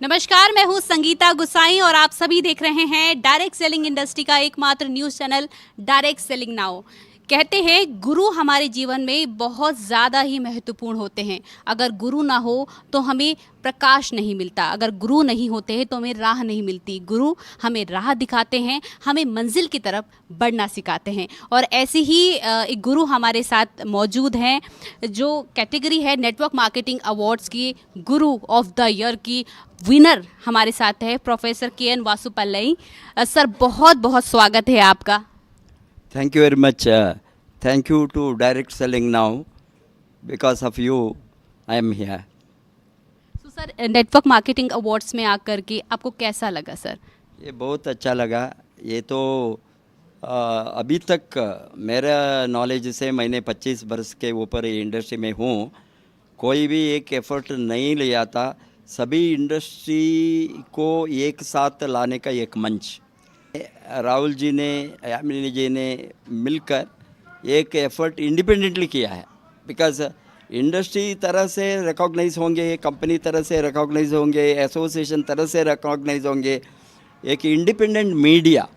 नमस्कार, मैं हूँ संगीता गुसाई और आप सभी देख रहे हैं डायरेक्ट सेलिंग इंडस्ट्री का एकमात्र news channel direct selling now. कहते हैं गुरु हमारे जीवन में बहुत ज़्यादा ही महत्वपूर्ण होते हैं। अगर गुरु ना हो तो हमें प्रकाश नहीं मिलता, अगर गुरु नहीं होते हैं तो हमें राह नहीं मिलती। गुरु हमें राह दिखाते हैं, हमें मंजिल की तरफ बढ़ना सिखाते हैं। और ऐसे ही एक गुरु हमारे साथ मौजूद हैं जो कैटेगरी है नेटवर्क मार्केटिंग अवार्ड्स की गुरु ऑफ द ईयर की विनर हमारे साथ है प्रोफेसर के.एन. वासुपल्लई। सर, बहुत बहुत स्वागत है आपका। Thank you very much. Thank you to Direct Selling Now. Because of you, I am here. तो सर, नेटवर्क मार्केटिंग अवार्ड्स में आकर के आपको कैसा लगा सर? ये बहुत अच्छा लगा। ये तो अभी तक मेरा नॉलेज से मैंने 25 वर्ष के ऊपर ये इंडस्ट्री में हूँ, कोई भी एक एफर्ट नहीं लिया था। सभी इंडस्ट्री को एक साथ लाने का एक मंच राहुल जी ने, यामिनी जी ने मिलकर एक एफर्ट इंडिपेंडेंटली किया है। बिकॉज इंडस्ट्री तरह से रिकॉग्नाइज होंगे, कंपनी तरह से रिकॉग्नाइज होंगे, एसोसिएशन तरह से रिकॉग्नाइज होंगे। एक इंडिपेंडेंट मीडिया,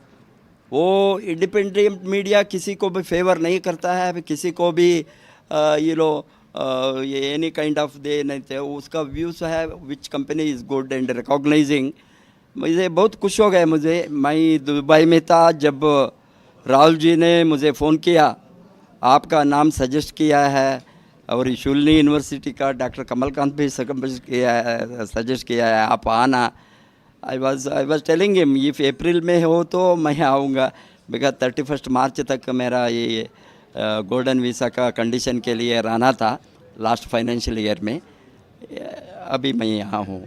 वो इंडिपेंडेंट मीडिया किसी को भी फेवर नहीं करता है, किसी को भी ये एनी काइंड ऑफ दे नहीं थे। उसका व्यूज़ है which company is good and recognising. मुझे बहुत खुश हो गए। मैं दुबई में था जब राहुल जी ने मुझे फ़ोन किया, आपका नाम सजेस्ट किया है, और शुल्नी यूनिवर्सिटी का डॉक्टर कमलकांत भी सजेस्ट किया है आप आना। I was telling him if April में हो तो मैं आऊँगा, बिकॉज 31 मार्च तक मेरा ये गोल्डन वीज़ा का कंडीशन के लिए रहना था लास्ट फाइनेंशियल ईयर में। अभी मैं यहाँ हूँ।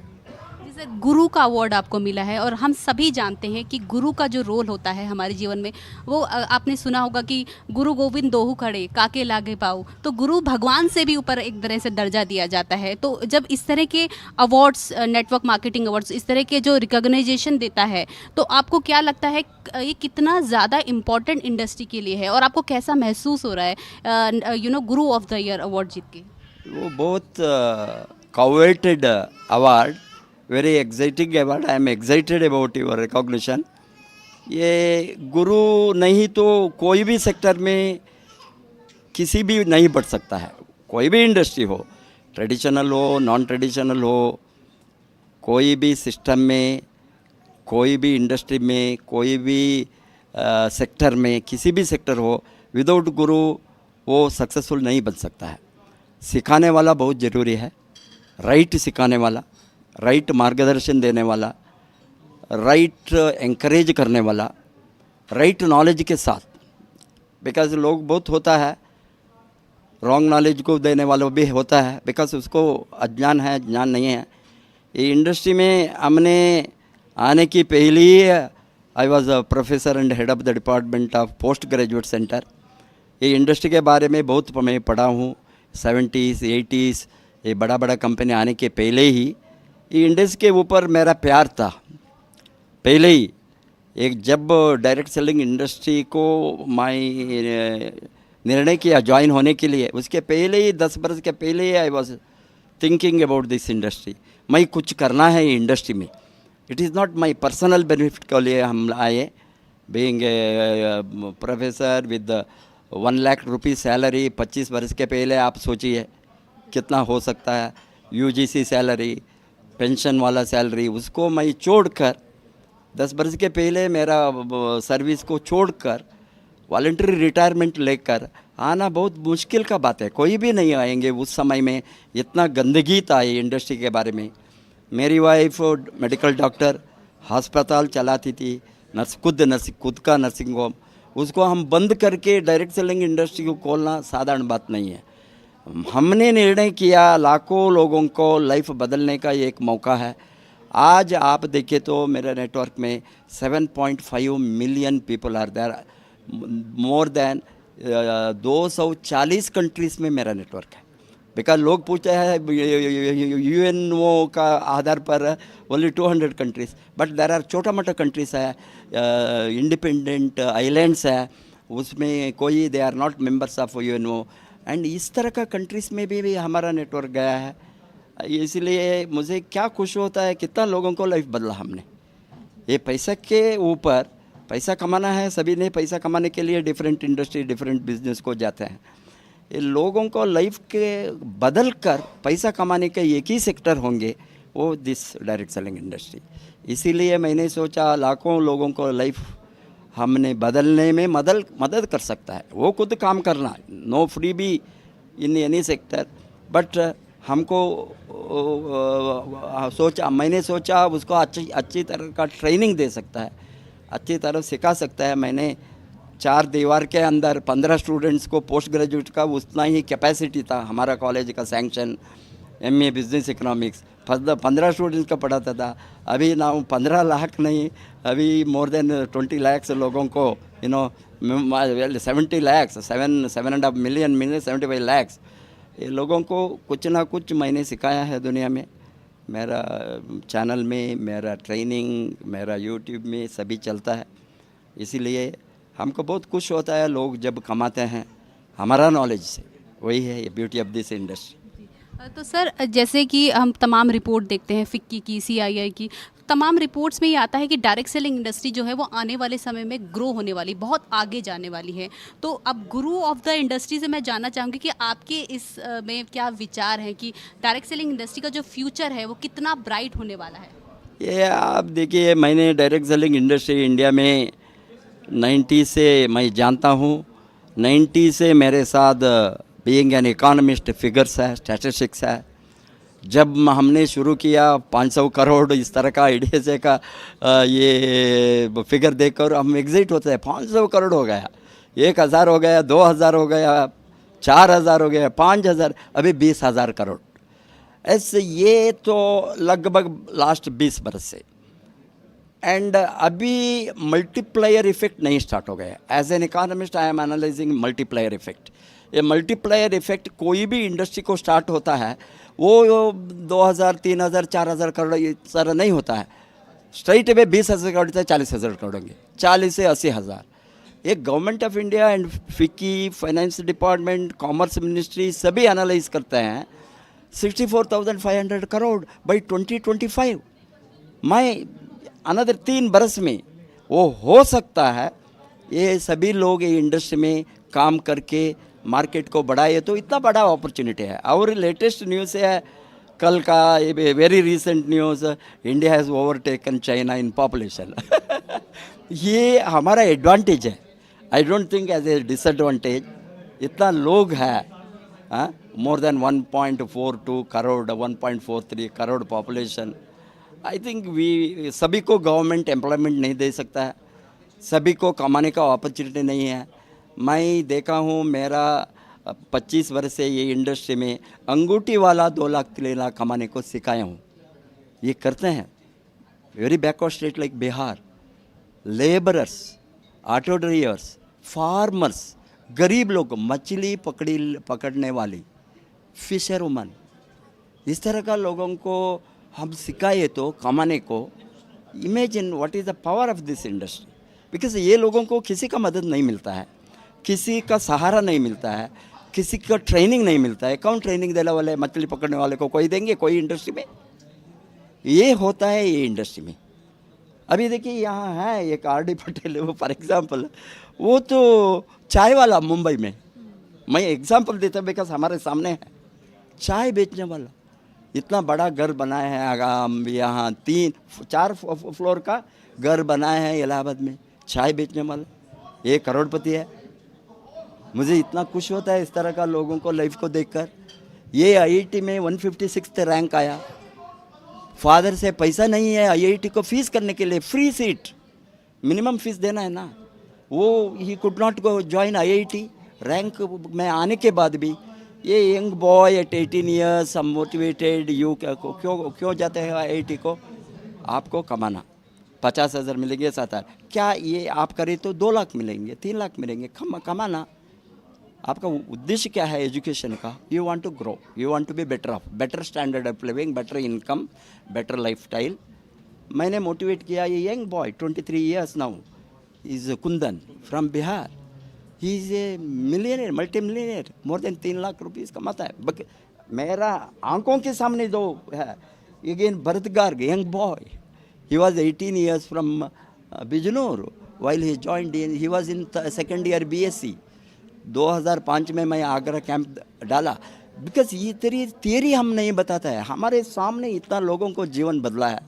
जैसे गुरु का अवार्ड आपको मिला है और हम सभी जानते हैं कि गुरु का जो रोल होता है हमारे जीवन में, वो आपने सुना होगा कि गुरु गोविंद दोहु खड़े काके लागे पाऊ। तो गुरु भगवान से भी ऊपर एक तरह से दर्जा दिया जाता है। तो जब इस तरह के अवार्ड्स, नेटवर्क मार्केटिंग अवार्ड्स, इस तरह के जो रिकॉग्नाइजेशन देता है, तो आपको क्या लगता है ये कितना ज़्यादा इम्पोर्टेंट इंडस्ट्री के लिए है और आपको कैसा महसूस हो रहा है गुरु ऑफ द ईयर अवार्ड जीत के? वो बहुत coveted award, very exciting award. I am excited about your recognition. ये गुरु नहीं तो कोई भी सेक्टर में किसी भी नहीं बढ़ सकता है। कोई भी इंडस्ट्री हो, ट्रेडिशनल हो, नॉन ट्रेडिशनल हो, कोई भी सिस्टम में, कोई भी इंडस्ट्री में, कोई भी सेक्टर में, किसी भी सेक्टर हो, विदाउट गुरु वो सक्सेसफुल नहीं बन सकता है। सिखाने वाला बहुत ज़रूरी है, राइट सिखाने वाला, राइट मार्गदर्शन देने वाला, राइट एंकरेज करने वाला, राइट नॉलेज के साथ। बिकॉज लोग बहुत होता है, रॉन्ग नॉलेज को देने वाला भी होता है, बिकॉज उसको अज्ञान है, ज्ञान नहीं है। ये इंडस्ट्री में हमने आने की पहले ही I was a professor and head of the department of post graduate centre. ये इंडस्ट्री के बारे में बहुत मैं पढ़ा हूँ। 70s 80s ये बड़ा बड़ा कंपनी आने के पहले ही ये इंडस्ट्री के ऊपर मेरा प्यार था। पहले ही एक जब डायरेक्ट सेलिंग इंडस्ट्री को मैं निर्णय किया ज्वाइन होने के लिए, उसके पहले ही 10 वर्ष के पहले ही I was thinking about this industry. मैं कुछ करना है इंडस्ट्री में। It is not my personal benefit के लिए हम आए। Being a professor with 1 lakh rupees salary 25 वर्ष के पहले, आप सोचिए कितना हो सकता है। यूजीसी सैलरी, पेंशन वाला सैलरी, उसको मैं छोड़कर 10 वर्ष के पहले मेरा सर्विस को छोड़कर वॉलंटरी रिटायरमेंट लेकर आना बहुत मुश्किल का बात है। कोई भी नहीं आएंगे उस समय में। इतना गंदगी था ये इंडस्ट्री के बारे में। मेरी वाइफ मेडिकल डॉक्टर, अस्पताल चलाती थी, खुद का नर्सिंग होम, उसको हम बंद करके डायरेक्ट सेलिंग इंडस्ट्री को खोलना साधारण बात नहीं है। हमने निर्णय किया, लाखों लोगों को लाइफ बदलने का ये एक मौका है। आज आप देखें तो मेरे नेटवर्क में 7.5 million people are there. More than 240 countries में मेरा नेटवर्क है। बिकॉज लोग पूछते हैं यूएनओ का आधार पर only 200 countries, but there are छोटा मोटा कंट्रीज़ है, इंडिपेंडेंट आइलैंड्स है, उसमें कोई they are not members of UNO. And इस तरह का कंट्रीज़ में भी हमारा नेटवर्क गया है। इसलिए मुझे क्या खुश होता है, कितना लोगों को लाइफ बदला हमने। ये पैसा के ऊपर, पैसा कमाना है, सभी ने पैसा कमाने के लिए डिफरेंट इंडस्ट्री डिफरेंट बिजनेस को जाते हैं। ये लोगों को लाइफ के बदल कर पैसा कमाने के एक ही सेक्टर होंगे, वो दिस डायरेक्ट सेलिंग इंडस्ट्री। इसीलिए मैंने सोचा लाखों लोगों को लाइफ हमने बदलने में मदद कर सकता है। वो खुद काम करना, no free be in any sector, but हमको मैंने सोचा उसको अच्छी तरह का ट्रेनिंग दे सकता है, अच्छी तरह सिखा सकता है। मैंने 4 दीवार के अंदर 15 स्टूडेंट्स को पोस्ट ग्रेजुएट का उतना ही कैपेसिटी था हमारा कॉलेज का sanction, MA business economics 15 students का पढ़ाता था। अभी ना 15 लाख नहीं, अभी मोर देन 20 lakhs लोगों को 70 lakhs 7.5 million 75 lakhs ये लोगों को कुछ ना कुछ मैंने सिखाया है दुनिया में। मेरा चैनल में, मेरा ट्रेनिंग, मेरा यूट्यूब में सभी चलता है। इसीलिए हमको बहुत खुश होता है लोग जब कमाते हैं हमारा नॉलेज से। वही है ये ब्यूटी ऑफ दिस इंडस्ट्री। तो सर, जैसे कि हम तमाम रिपोर्ट देखते हैं, फिक्की की, CII की, तमाम रिपोर्ट्स में ये आता है कि डायरेक्ट सेलिंग इंडस्ट्री जो है वो आने वाले समय में ग्रो होने वाली, बहुत आगे जाने वाली है। तो अब गुरु ऑफ द इंडस्ट्री से मैं जानना चाहूँगी कि आपके इस में क्या विचार हैं कि डायरेक्ट सेलिंग इंडस्ट्री का जो फ्यूचर है वो कितना ब्राइट होने वाला है? ये आप देखिए, मैंने डायरेक्ट सेलिंग इंडस्ट्री इंडिया में 90 से मैं जानता हूँ। 90 से मेरे साथ बीइंग एन इकोनॉमिस्ट फिगर्स है, स्टैटिस्टिक्स है। जब हमने शुरू किया 500 करोड़ इस तरह का आइडिया से का ये फिगर देखकर हम एग्जिट होते हैं। 500 करोड़ हो गया, 1000 हो गया, 2000 हो गया, 4000 हो गया, 5000, अभी 20,000 करोड़। ऐसे ये तो लगभग लास्ट 20 बरस से। एंड अभी मल्टीप्लायर इफेक्ट नहीं स्टार्ट हो गया। As an economist I am analysing multiplier effect. ये मल्टीप्लायर इफेक्ट कोई भी इंडस्ट्री को स्टार्ट होता है वो 2000, 3000, 4000 करोड़ इस तरह नहीं होता है। स्ट्राइट वे 20,000 करोड़ से 40,000 करोड़ होंगे, 40 से 80,000। एक government of India and FICCI, finance department, commerce ministry सभी एनालाइज करते हैं 64,500 करोड़ बाई 2025। मैं अनदर 3 बरस में वो हो सकता है। ये सभी लोग ये इंडस्ट्री में काम करके मार्केट को बढ़ाए तो इतना बड़ा अपॉर्चुनिटी है। और लेटेस्ट न्यूज़ है कल का, very recent news, India has overtaken China in population. ये हमारा एडवांटेज है, I don't think as a disadvantage. इतना लोग है, more than 1.42 crore, 1.43 crore population. I think we सभी को गवर्नमेंट एम्प्लॉयमेंट नहीं दे सकता है, सभी को कमाने का अपॉर्चुनिटी नहीं है। मैं देखा हूँ, मेरा 25 वर्ष से ये इंडस्ट्री में अंगूठी वाला 2 लाख 3 लाख कमाने को सिखाया हूँ। ये करते हैं very backward state like Bihar, labourers, auto drivers, farmers, गरीब लोग, मछली पकड़ने वाली, फिशर वुमन, इस तरह का लोगों को हम सिखाए तो कमाने को। Imagine what is the power of this industry. Because ये लोगों को किसी का मदद नहीं मिलता है, किसी का सहारा नहीं मिलता है, किसी का ट्रेनिंग नहीं मिलता है। कौन ट्रेनिंग देने वाले? मछली पकड़ने वाले को कोई देंगे कोई इंडस्ट्री में? ये होता है ये इंडस्ट्री में। अभी देखिए यहाँ है एक RD पटेल, वो फॉर एग्जांपल, वो तो चाय वाला मुंबई में, मैं एग्जांपल देता बिकॉज हमारे सामने है, चाय बेचने वाला, इतना बड़ा घर बनाया है। यहाँ 3-4 फ्लोर का घर बनाया है इलाहाबाद में, चाय बेचने वाला, ये करोड़पति है। मुझे इतना खुश होता है इस तरह का लोगों को लाइफ को देखकर। ये IIT में 156th रैंक आया। फादर से पैसा नहीं है IIT को फीस करने के लिए, फ्री सीट, मिनिमम फीस देना है ना। वो he could not go join IIT। Rank में आने के बाद भी ये young boy eight 18 years motivated, you क्यों जाते हैं IIT को? आपको कमाना 50,000 मिलेंगे, 7,000, क्या ये आप करें तो 2 लाख मिलेंगे, 3 लाख मिलेंगे। कमाना आपका उद्देश्य क्या है एजुकेशन का? You want to grow, you want to be better off, better standard of living, better income, better life style. मैंने मोटिवेट किया ये young boy 23 years now, is Kundan from Bihar. He is a millionaire, multi millionaire, more than 3 lakh rupees कमाता है। मेरा आंखों के सामने जो है, again Bharat Garg, young boy, he was 18 years from Bijnor while he joined in, he was in second year BSc. 2005 में मैं आगरा कैंप डाला, बिकॉज ये तेरी थियरी हम नहीं बताता है, हमारे सामने इतना लोगों को जीवन बदला है,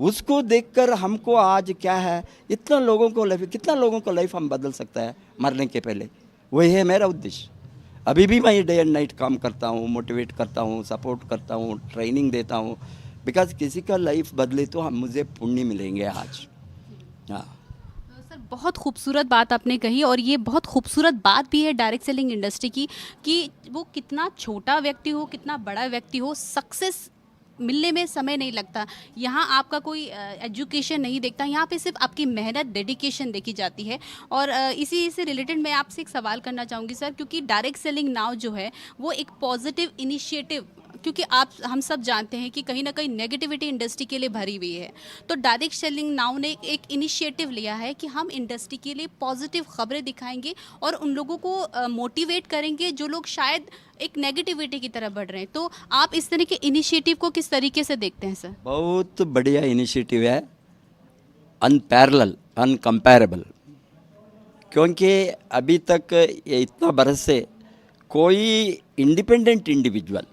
उसको देखकर हमको आज क्या है, इतना लोगों को लाइफ, कितना लोगों को लाइफ हम बदल सकता है मरने के पहले, वही है मेरा उद्देश्य। अभी भी मैं डे एंड नाइट काम करता हूँ, मोटिवेट करता हूँ, सपोर्ट करता हूँ, ट्रेनिंग देता हूँ, बिकॉज किसी का लाइफ बदले तो हम मुझे पुण्य मिलेंगे आज। हाँ सर, बहुत खूबसूरत बात आपने कही, और ये बहुत खूबसूरत बात भी है डायरेक्ट सेलिंग इंडस्ट्री की कि वो कितना छोटा व्यक्ति हो, कितना बड़ा व्यक्ति हो, सक्सेस मिलने में समय नहीं लगता। यहाँ आपका कोई एजुकेशन नहीं देखता, यहाँ पे सिर्फ आपकी मेहनत, डेडिकेशन देखी जाती है। और इसी से रिलेटेड मैं आपसे एक सवाल करना चाहूँगी सर, क्योंकि डायरेक्ट सेलिंग नाउ जो है वो एक पॉजिटिव इनिशिएटिव, क्योंकि हम सब जानते हैं कि कहीं ना कहीं नेगेटिविटी इंडस्ट्री के लिए भरी हुई है, तो डायरेक्ट सेलिंग नाउ ने एक इनिशिएटिव लिया है कि हम इंडस्ट्री के लिए पॉजिटिव खबरें दिखाएंगे और उन लोगों को मोटिवेट करेंगे जो लोग शायद एक नेगेटिविटी की तरफ बढ़ रहे हैं। तो आप इस तरह के इनिशिएटिव को किस तरीके से देखते हैं सर? बहुत बढ़िया इनिशिएटिव है, अनपैरेलल, अनकम्पेरेबल, क्योंकि अभी तक ये इतना बरस से कोई independent individual,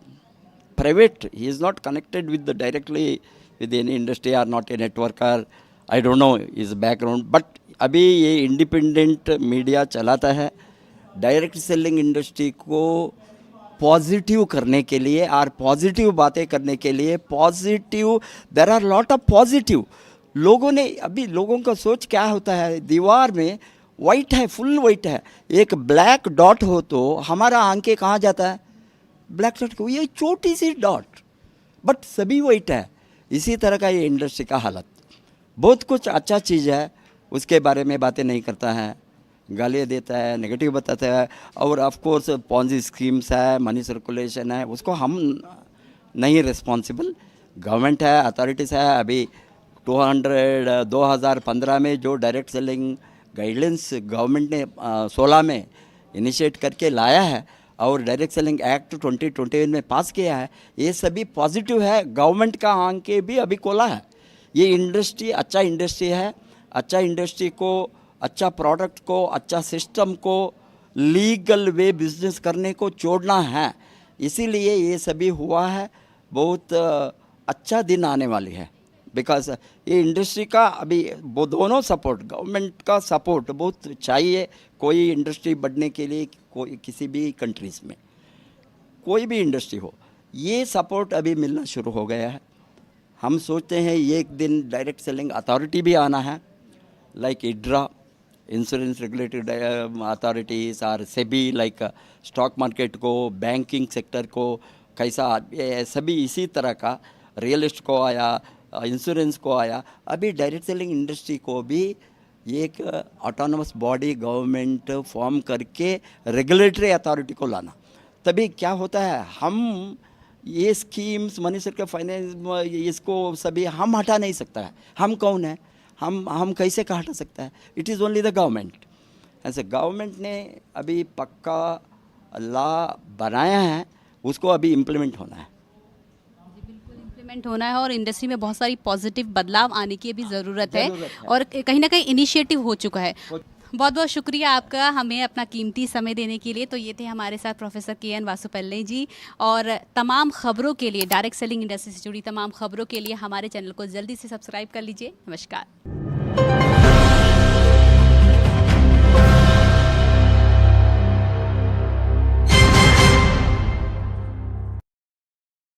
private, he is not connected with the directly with any industry or not a networker, I don't know his background, but अभी ये इंडिपेंडेंट मीडिया चलाता है डायरेक्ट सेलिंग इंडस्ट्री को पॉजिटिव करने के लिए और पॉजिटिव बातें करने के लिए। Positive, there are lot of positive. लोगों ने, अभी लोगों का सोच क्या होता है, दीवार में वाइट है, फुल वाइट है, एक ब्लैक डॉट हो तो हमारा आंखें कहाँ जाता है, ब्लैक डॉट को, ये छोटी सी डॉट, बट सभी वाइट है। इसी तरह का ये इंडस्ट्री का हालत, बहुत कुछ अच्छा चीज़ है उसके बारे में बातें नहीं करता है, गालियाँ देता है, नेगेटिव बताता है, और ऑफ कोर्स पॉन्जी स्कीम्स है, मनी सर्कुलेशन है, उसको हम नहीं रिस्पॉन्सिबल, गवर्नमेंट है, अथॉरिटीज़ है। अभी 2015 में जो डायरेक्ट सेलिंग गाइडलाइंस गवर्नमेंट ने 16 में इनिशिएट करके लाया है और डायरेक्ट सेलिंग एक्ट 2021 में पास किया है, ये सभी पॉजिटिव है। गवर्नमेंट का आंखें भी अभी खोला है, ये इंडस्ट्री अच्छा इंडस्ट्री है, अच्छा इंडस्ट्री को, अच्छा प्रोडक्ट को, अच्छा सिस्टम को, लीगल वे बिजनेस करने को छोड़ना है, इसीलिए ये सभी हुआ है। बहुत अच्छा दिन आने वाली है, बिकॉज ये इंडस्ट्री का अभी वो दोनों सपोर्ट, गवर्नमेंट का सपोर्ट बहुत चाहिए कोई इंडस्ट्री बढ़ने के लिए, कोई किसी भी कंट्रीज़ में कोई भी इंडस्ट्री हो, ये सपोर्ट अभी मिलना शुरू हो गया है। हम सोचते हैं एक दिन डायरेक्ट सेलिंग अथॉरिटी भी आना है, लाइक इड्रा, इंश्योरेंस रेगुलेटरी अथॉरिटीज़, और सेबी, लाइक स्टॉक मार्केट को, बैंकिंग सेक्टर को कैसा, सभी इसी तरह का, रियल एस्टेट को आया, इंश्योरेंस को आया, अभी डायरेक्ट सेलिंग इंडस्ट्री को भी एक ऑटोनमस बॉडी गवर्नमेंट फॉर्म करके रेगुलेटरी अथॉरिटी को लाना, तभी क्या होता है, हम ये स्कीम्स, मनी सर्कुलेशन, फाइनेंस, इसको सभी हम हटा नहीं सकता है। हम कौन है, हम कैसे का हटा सकता है, it is only the government. ऐसे गवर्नमेंट ने अभी पक्का लॉ बनाया है, उसको अभी इम्प्लीमेंट होना है, इम्प्लीमेंट होना है, और इंडस्ट्री में बहुत सारी पॉजिटिव बदलाव आने की भी ज़रूरत है, और कहीं ना कहीं इनिशिएटिव हो चुका है। बहुत बहुत शुक्रिया आपका हमें अपना कीमती समय देने के लिए। तो ये थे हमारे साथ प्रोफेसर के.एन. वासुपल्ले जी, और तमाम खबरों के लिए, डायरेक्ट सेलिंग इंडस्ट्री से जुड़ी तमाम खबरों के लिए हमारे चैनल को जल्दी से सब्सक्राइब कर लीजिए। नमस्कार।